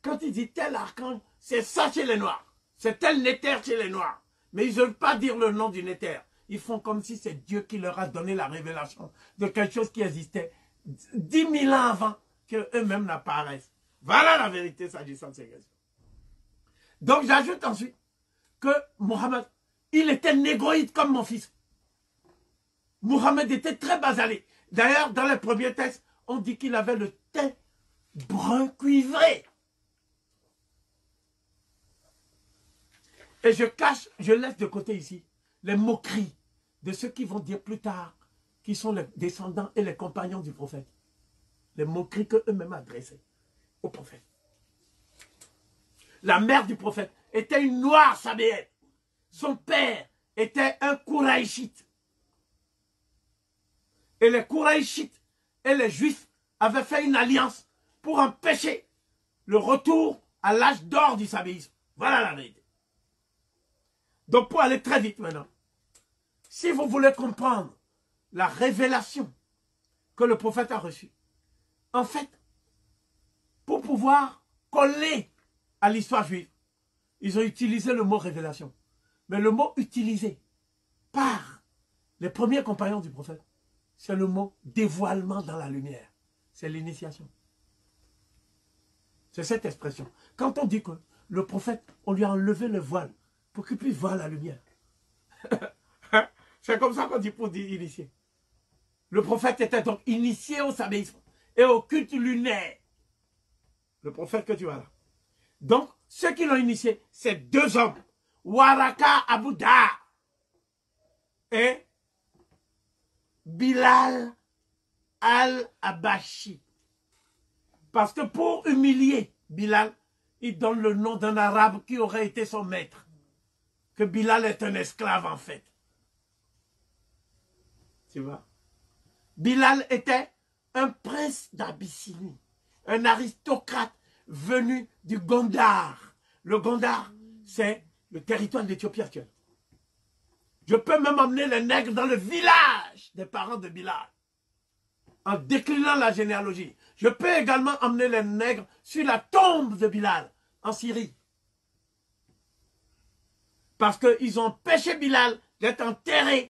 Quand il dit tel archange, c'est ça chez les Noirs. C'est tel Néter chez les Noirs. Mais ils ne veulent pas dire le nom du Néter. Ils font comme si c'est Dieu qui leur a donné la révélation de quelque chose qui existait 10 000 ans avant qu'eux-mêmes n'apparaissent. Voilà la vérité s'agissant de ces questions. Donc j'ajoute ensuite que Mohammed, il était négroïde comme mon fils. Mohammed était très basalé. D'ailleurs, dans les premiers textes, on dit qu'il avait le teint brun cuivré. Et je laisse de côté ici les moqueries de ceux qui vont dire plus tard qui sont les descendants et les compagnons du prophète. Les moqueries qu'eux-mêmes adressaient au prophète. La mère du prophète était une noire sabéenne. Son père était un Kouraïchite. Et les Kouraïchites et les Juifs avaient fait une alliance pour empêcher le retour à l'âge d'or du sabéisme. Voilà la vérité. Donc pour aller très vite maintenant, si vous voulez comprendre la révélation que le prophète a reçue, en fait, pour pouvoir coller à l'histoire juive, ils ont utilisé le mot révélation. Mais le mot utilisé par les premiers compagnons du prophète, c'est le mot dévoilement dans la lumière. C'est l'initiation. C'est cette expression. Quand on dit que le prophète, on lui a enlevé le voile pour qu'il puisse voir la lumière. C'est comme ça qu'on dit pour dire initié. Le prophète était donc initié au sabéisme et au culte lunaire. Le prophète que tu as là. Donc, ceux qui l'ont initié, c'est deux hommes. Waraka Abouda et Bilal al-Abashi. Parce que pour humilier Bilal, il donne le nom d'un arabe qui aurait été son maître. Que Bilal est un esclave en fait. Tu vois? Bilal était un prince d'Abyssinie, un aristocrate venu du Gondar. Le Gondar, c'est le territoire de l'Éthiopie actuelle. Je peux même emmener les nègres dans le village des parents de Bilal, en déclinant la généalogie. Je peux également emmener les nègres sur la tombe de Bilal, en Syrie. Parce qu'ils ont empêché Bilal d'être enterré